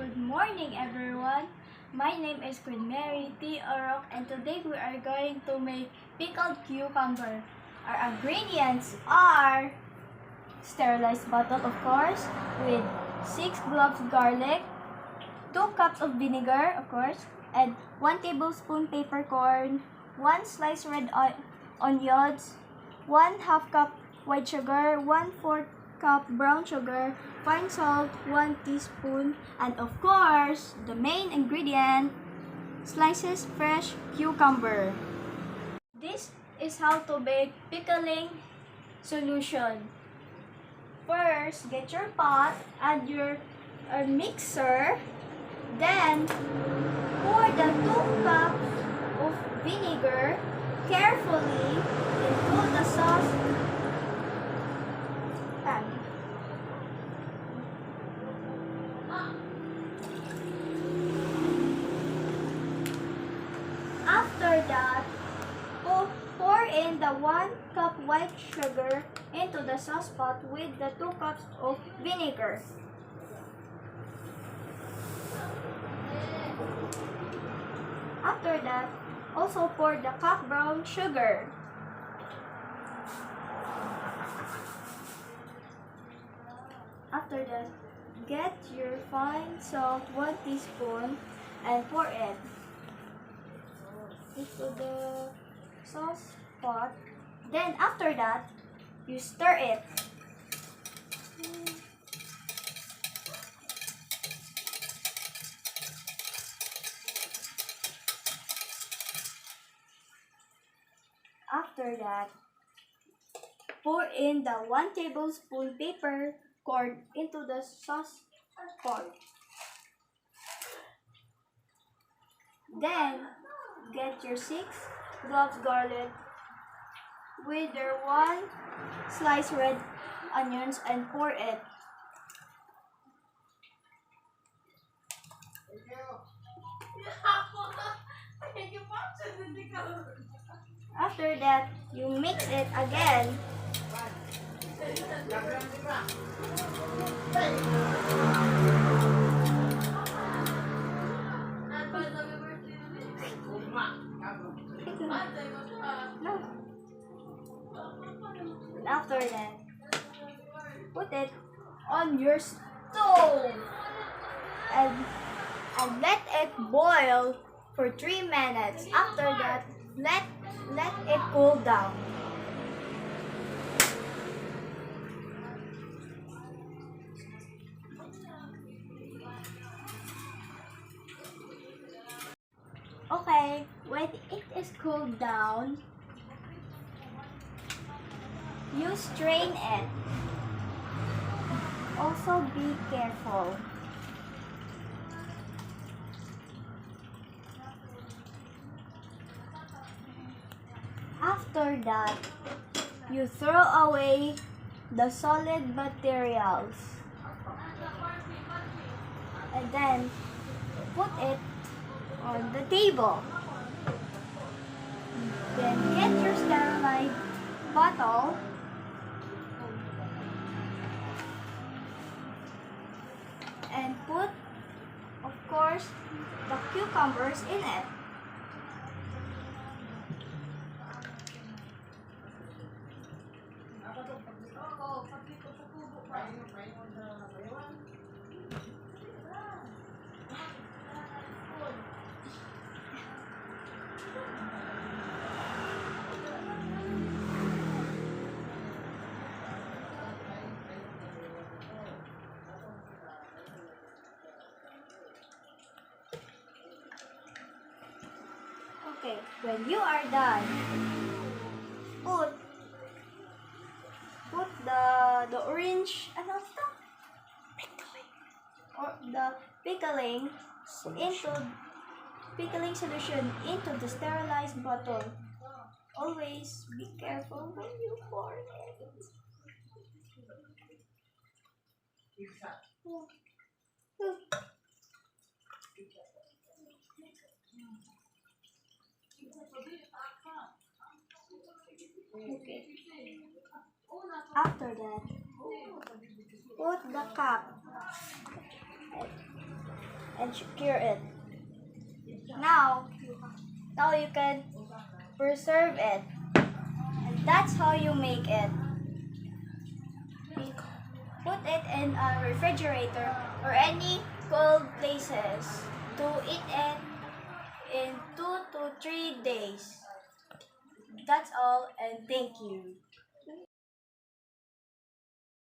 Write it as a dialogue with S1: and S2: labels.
S1: Good morning, everyone. My name is Queen Mary T. Oroc, and today we are going to make pickled cucumber. Our ingredients are sterilized bottle, of course, with 6 cloves garlic, 2 cups of vinegar, of course, and 1 tablespoon peppercorn, 1 sliced red onions, 1/2 cup white sugar, 1/4 cup brown sugar, fine salt, 1 teaspoon, and of course, the main ingredient, slices fresh cucumber. This is how to make pickling solution. First, get your pot, add your mixer, then pour the 2 cups of vinegar carefully into the sauce pan. After that, pour in the 1 cup white sugar into the sauce pot with the 2 cups of vinegar. After that, also pour the cup brown sugar. After that, get your fine salt, 1 teaspoon, and pour it into the sauce pot. Then after that, you stir it. After that, pour in the 1 tablespoon peppercorn into the sauce pot. Then, get your 6 cloves garlic with your 1 sliced red onions and pour it. After that, you mix it again. After that, put it on your stove and let it boil for 3 minutes. After that, let it cool down. Okay, when it is cooled down, you strain it. Also be careful. After that, you throw away the solid materials and then put it on the table. Then get your sterilized bottle and put, of course, the cucumbers in it. Okay, when you are done, put the orange, or the pickling solution into the sterilized bottle. Always be careful when you pour it. Okay. After that, put the cap and cure it. Now you can preserve it. And that's how you make it. Put it in a refrigerator or any cold places to eat it in 2 to 3 days. That's all, and thank you.